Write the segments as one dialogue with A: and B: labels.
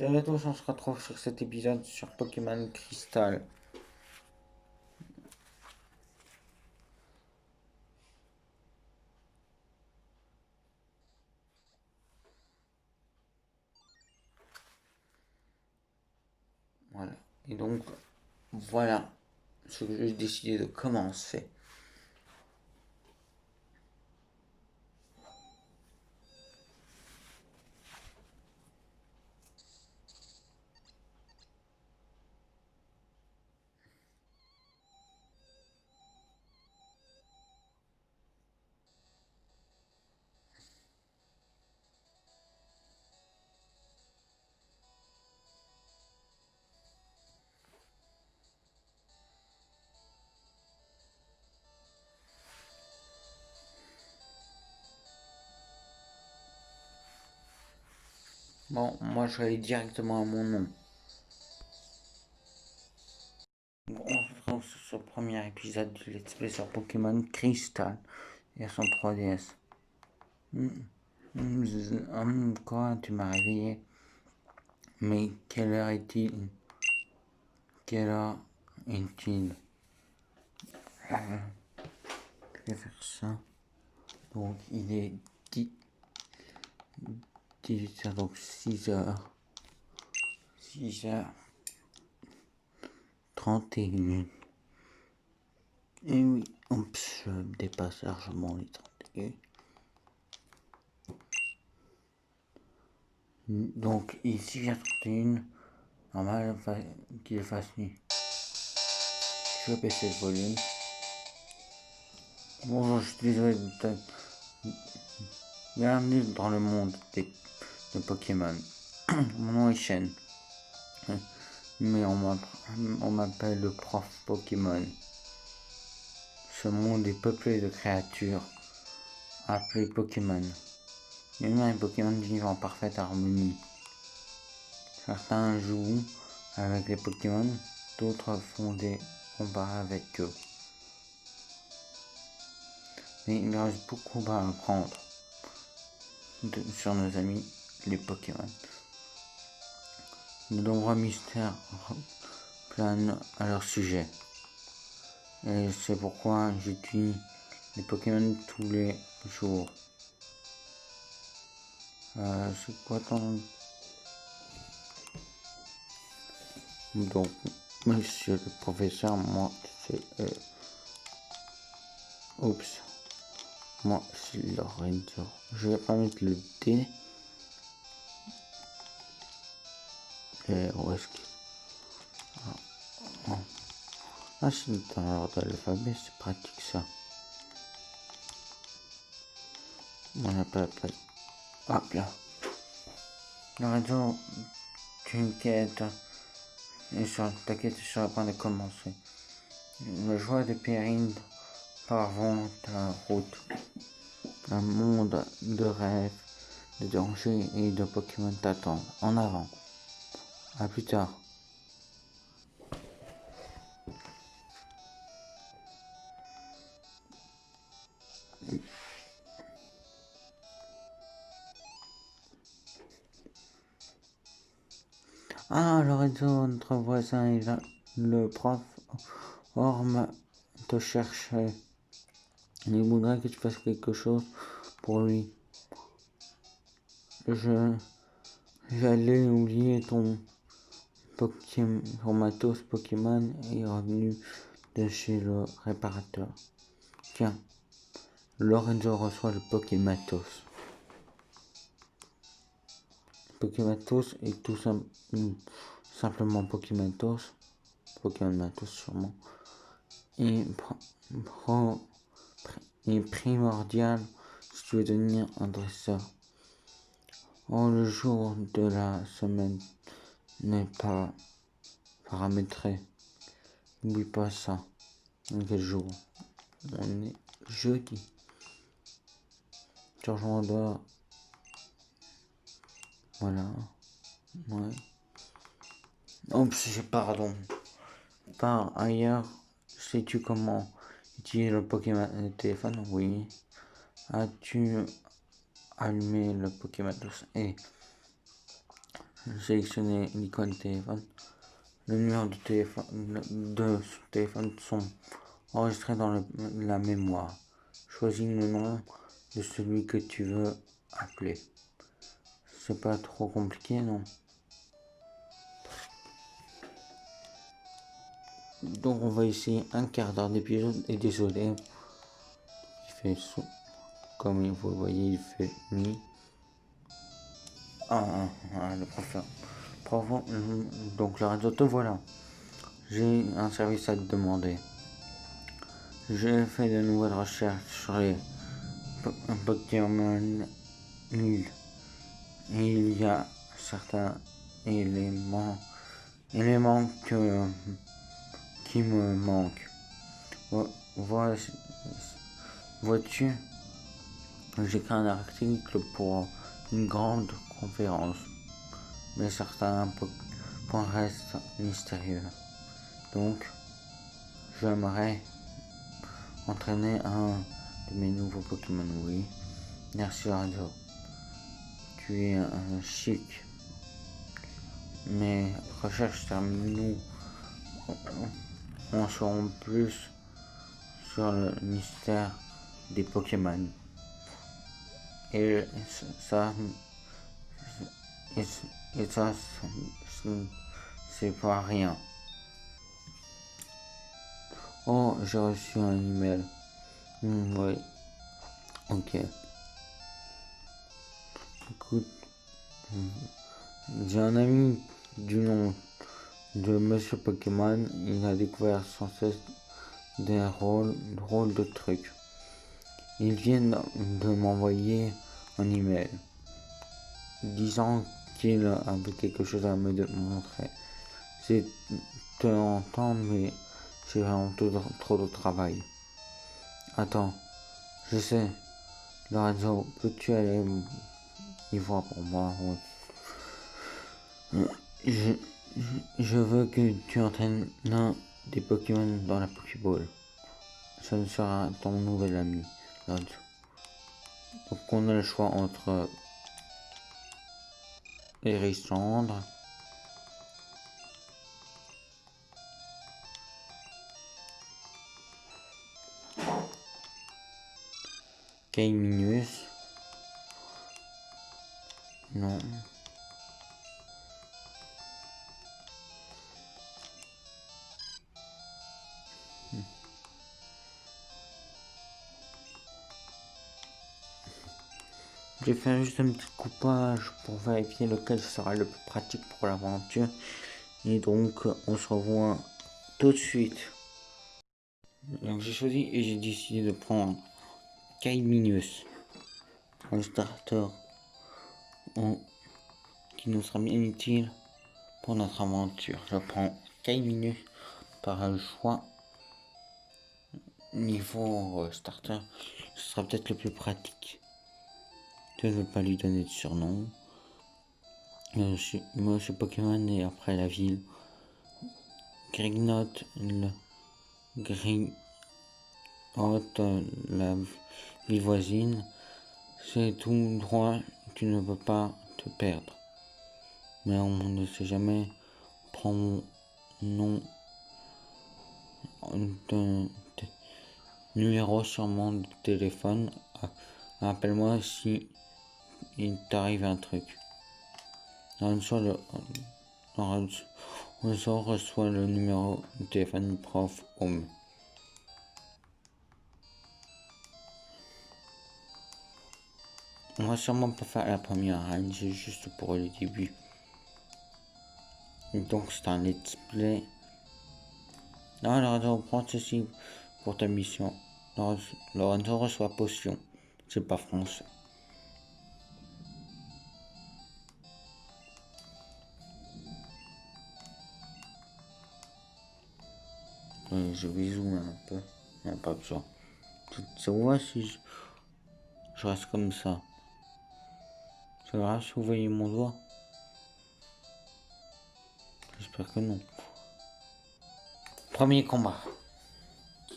A: Salut à tous, on se retrouve sur cet épisode sur Pokémon Crystal. Voilà. Et donc, voilà ce que j'ai décidé de commencer. Bon, moi je vais aller directement à mon nom. Bon, on se retrouve sur ce premier épisode du Let's Play sur Pokémon Crystal et son 3DS. Quoi, tu m'as réveillé? Mais quelle heure est-il? Quelle heure est-il? Je vais faire ça. Donc il est 18h, donc 6h. 6h31. Et oui, oups, je dépasse largement les 31. Donc ici, j'ai 31. Normal qu'il fasse nuit. Je vais baisser le volume. Bonjour, je suis désolé de bienvenue dans le monde de Pokémon. Mon nom est Shen. Mais on m'appelle le prof Pokémon. Ce monde est peuplé de créatures appelées Pokémon. Humains et Pokémon vivent en parfaite harmonie. Certains jouent avec les Pokémon, d'autres font des combats avec eux. Mais il reste beaucoup à apprendre sur nos amis les Pokémon. De nombreux mystères planent à leur sujet. Et c'est pourquoi j'étudie les Pokémon tous les jours. C'est quoi ton... Donc, monsieur le professeur, moi c'est... Oups. Moi c'est Lorenzo. Je vais pas mettre le D. Et où est-ce que... Ah, c'est dans l'ordre de l'alphabet, c'est pratique ça. On n'a pas... Hop là. Lorenzo, tu inquiètes. Et ta quête est sur le point de commencer. Le joie de Périne parvont ta route. Un monde de rêves, de dangers et de Pokémon t'attendent. En avant. À plus tard. Ah, Lorenzo, notre voisin est là. Le prof Orme te cherchait. Il voudrait que tu fasses quelque chose pour lui. J'allais oublier ton matos Pokémon est revenu de chez le réparateur. Tiens, Lorenzo reçoit le Pokématos. Pokématos est tout simplement Pokématos. Pokémon Matos sûrement. Et primordial si tu veux devenir un dresseur. Oh, le jour de la semaine n'est pas paramétré. N'oublie pas ça. Quel jour? On est jeudi. Tu rejoins dehors. Voilà. Ouais. Oups, pardon. Par ailleurs, sais-tu comment utiliser le Pokémon téléphone? Oui. As-tu allumé le Pokémon et sélectionner l'icône téléphone. Le numéro de ce téléphone sont enregistrés dans la mémoire. Choisis le nom de celui que tu veux appeler. C'est pas trop compliqué, non? Donc on va essayer un quart d'heure d'épisode et désolé, il fait comme vous le voyez, il fait nuit. Le prof, donc le radio, te voilà. J'ai un service à te demander. J'ai fait de nouvelles recherches sur les Pokémon Île. Et il y a certains éléments qui me manquent. Vois-tu, j'écris un article pour une grande conférence, mais certains points restent mystérieux. Donc, j'aimerais entraîner un de mes nouveaux Pokémon. Oui, merci Radio. Tu es un chic. Mes recherches terminent. Nous en saurons plus sur le mystère des Pokémon. Et ça, c'est pas rien. Oh, j'ai reçu un email. Oui. Ok. Écoute, j'ai un ami du nom de Monsieur Pokémon. Il a découvert sans cesse des drôles de trucs. Il vient de m'envoyer un email disant qu'il avait quelque chose à me montrer. C'est tentant, mais j'ai vraiment trop de travail. Attends, je sais. Lorenzo, peux-tu aller y voir pour moi? Je veux que tu entraînes l'un des Pokémon dans la Pokéball. Ce sera ton nouvel ami, Lorenzo. Donc on a le choix entre Hérissandre, Kaiminus, non, j'ai fait juste un petit coupage pour vérifier lequel sera le plus pratique pour l'aventure. Et donc on se revoit tout de suite. Donc j'ai choisi et j'ai décidé de prendre Kaiminus, un starter qui nous sera bien utile pour notre aventure. Je prends Kaiminus par le choix. Niveau starter, ce sera peut-être le plus pratique. Je ne veux pas lui donner de surnom. Monsieur Pokémon et après la ville. Grignote, la ville voisine. C'est tout droit, tu ne peux pas te perdre. Mais on ne sait jamais. Prends mon nom de numéro sur mon téléphone. Appelle-moi si il t'arrive un truc. Lorenzo reçoit le numéro de téléphone du prof Home. On va sûrement pas faire la première reine, c'est juste pour le début. Donc c'est un let's play. Lorenzo, prends ceci pour ta mission. Lorenzo reçoit potion. C'est pas français. Je vais zoomer un peu. Non, pas besoin. Ça vous voit si je reste comme ça. C'est grave si vous voyez mon doigt. J'espère que non. Premier combat.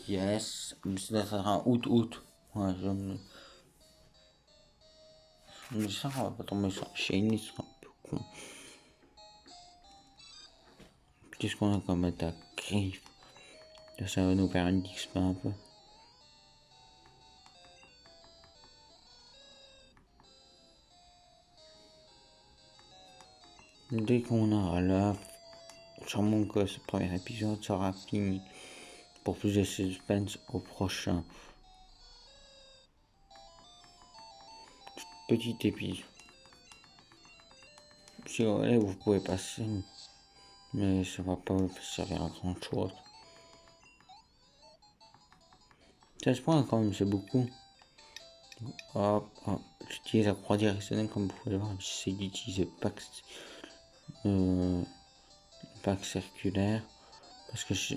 A: Yes. Ça sera un août. Ouais, je me dis ça, on va pas tomber sur Shane, il sera un peu con. Qu'est-ce qu'on a comme attaque? Griffe. Ça va nous faire une XP un peu. Dès qu'on aura là, sûrement que ce premier épisode sera fini. Pour plus de suspense au prochain. Petit épisode. Si vous voulez, vous pouvez passer. Mais ça va pas vous servir à grand chose. 16 points quand même, c'est beaucoup. Hop, hop. J'utilise la croix directionnelle comme vous pouvez voir. J'essaie d'utiliser pack circulaire. Parce que je...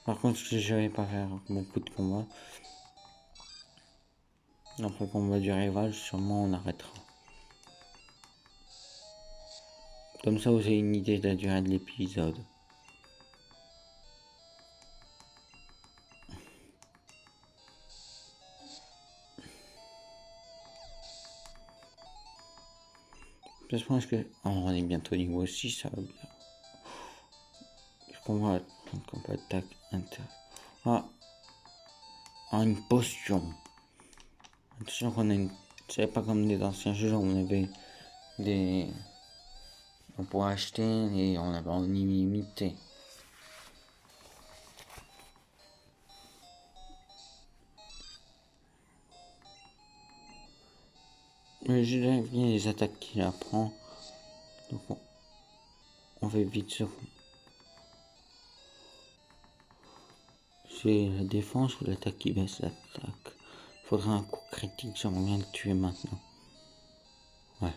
A: Par contre, je vais pas faire beaucoup de combats. Après le combat du rival, sûrement on arrêtera. Comme ça, vous avez une idée de la durée de l'épisode. Je pense que on est bientôt niveau 6, ça va bien. Combat attaque inter. Ah, une potion. Attention qu'on a une. C'est pas comme des anciens jeux où on avait des. On pourrait acheter et on avait en illimité. Mais j'aime bien les attaques qu'il apprend. Donc on fait vite sur. C'est la défense ou l'attaque qui baisse l'attaque. Faudra un coup critique, j'aimerais bien le tuer maintenant. Ouais.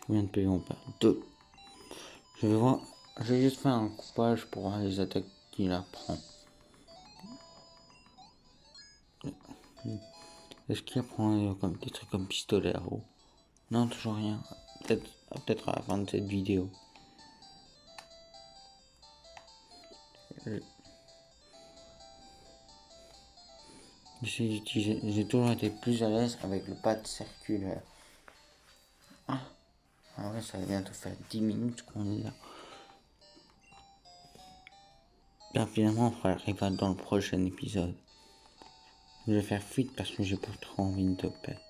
A: Combien de PV on perd? 2. Je vais voir. Je vais juste faire un coupage pour voir les attaques qu'il apprend. Est-ce qu'il apprend comme des trucs comme pistolet à eau? Non, toujours rien. Peut-être à la fin de cette vidéo. J'ai toujours été plus à l'aise avec le pad circulaire. Ah ouais, ça va bientôt faire 10 minutes qu'on est là. Là, finalement, on fera le rival dans le prochain épisode. Je vais faire vite parce que j'ai pas trop envie de perdre.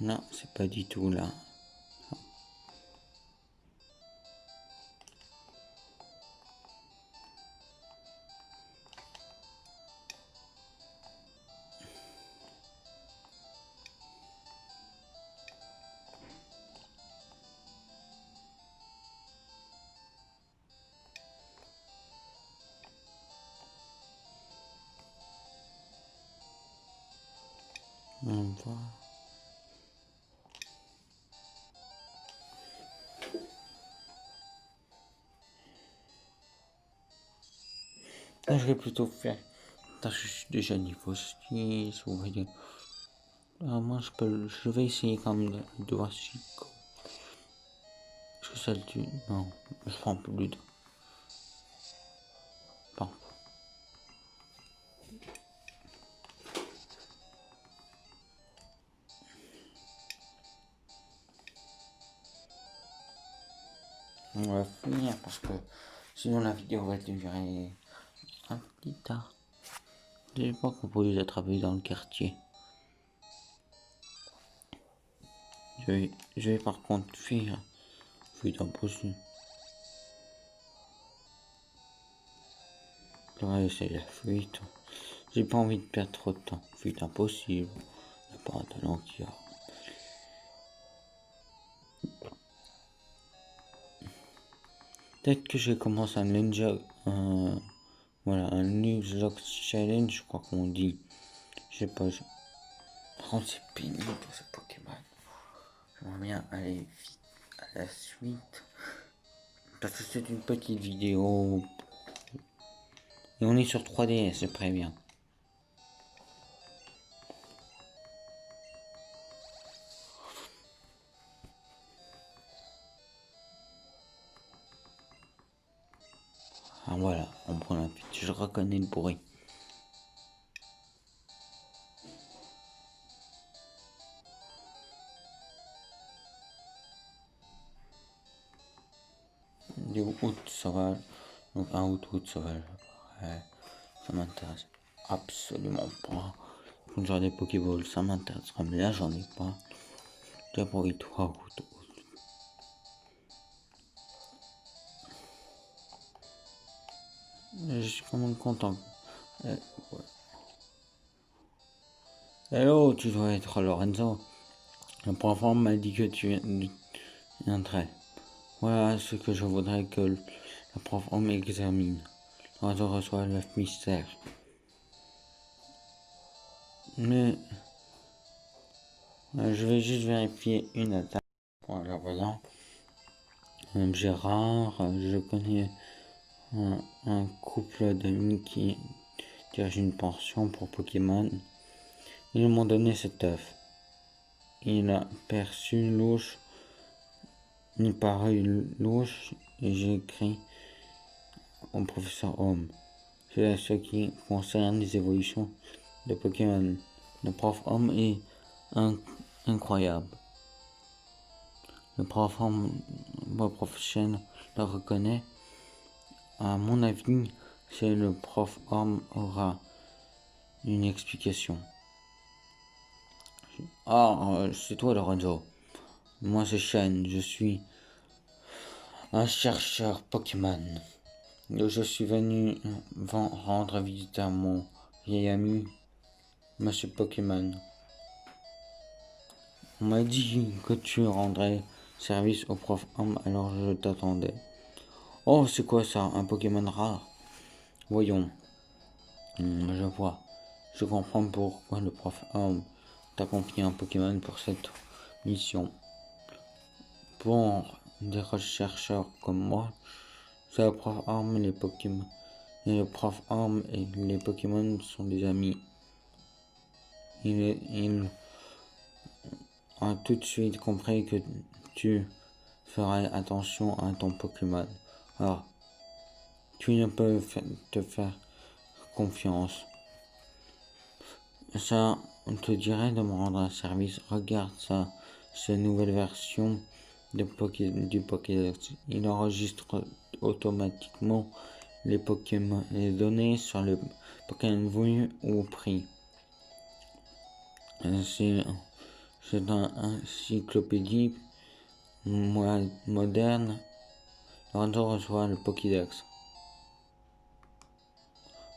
A: Non, c'est pas du tout là. On va. Là, je vais plutôt faire. Parce que je suis déjà niveau 6, vous voyez. Ah, moi, je vais essayer quand même de voir si. Est-ce que ça le tue? Non, je prends plus de. Bon. On va finir parce que sinon la vidéo va durer un petit temps. J'ai pas compris d'attraper dans le quartier. Je vais par contre fuir. Fuite impossible. Ouais, c'est la fuite. J'ai pas envie de perdre trop de temps. Fuite impossible. Il n'y a pas un talent qui a. Peut-être que je commence un ninja. Voilà, un Nuzlocke Challenge, je crois qu'on dit. Je sais pas. Par contre, c'est pénible pour ce Pokémon. J'aimerais bien aller vite à la suite. Parce que c'est une petite vidéo. Et on est sur 3DS, je préviens. Ah voilà, on prend la fuite. Je reconnais le bruit. Du août sauvage. Donc un août sauvage. Ouais, ça m'intéresse absolument pas. Quand j'aurai des Pokéballs, ça m'intéressera. Mais là, j'en ai pas. Déjà pour les 3 août. Je suis quand même content. Ouais. Hello, tu dois être Lorenzo. Le professeur m'a dit que tu viendrais. Voilà ce que je voudrais que le prof m'examine. Lorenzo reçoit l'œuf mystère. Mais je vais juste vérifier une attaque. Voilà, voilà. Gérard, je connais un couple d'amis qui dirige une pension pour Pokémon. Ils m'ont donné cet œuf. Il a perçu louche, il paru louche, et j'ai écrit au professeur Homme. C'est ce qui concerne les évolutions de Pokémon. Le prof Homme est incroyable. Le prof Homme, votre prof Chen le reconnaît. À mon avis, c'est le prof Homme aura une explication. Ah, c'est toi Lorenzo. Moi c'est Chen, je suis un chercheur Pokémon. Je suis venu rendre visite à mon vieil ami, Monsieur Pokémon. On m'a dit que tu rendrais service au prof Homme, alors je t'attendais. Oh, c'est quoi ça? Un Pokémon rare? Voyons. Je vois. Je comprends pourquoi le prof Homme t'a confié un Pokémon pour cette mission. Pour des chercheurs comme moi, c'est le prof Homme et les Pokémon. Et le prof Homme et les Pokémon sont des amis. Il a tout de suite compris que tu ferais attention à ton Pokémon. Alors, tu ne peux te faire confiance. Ça te dirait de me rendre un service. Regarde ça, cette nouvelle version du Pokédex. Il enregistre automatiquement les Pokémon, les données sur le Pokémon voulu ou pris. C'est une encyclopédie moderne. Lorenzo reçoit le Pokédex.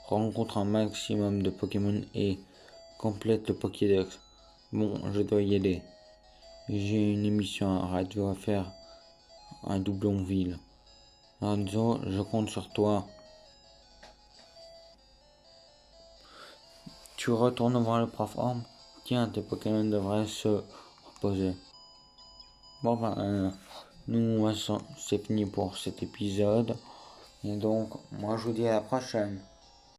A: Rencontre un maximum de Pokémon et complète le Pokédex. Bon, je dois y aller. J'ai une émission à radio à faire à Doublonville. Lorenzo, je compte sur toi. Tu retournes voir le prof Homme. Tiens, tes Pokémon devraient se reposer. Bon ben, nous, c'est fini pour cet épisode. Et donc, moi je vous dis à la prochaine.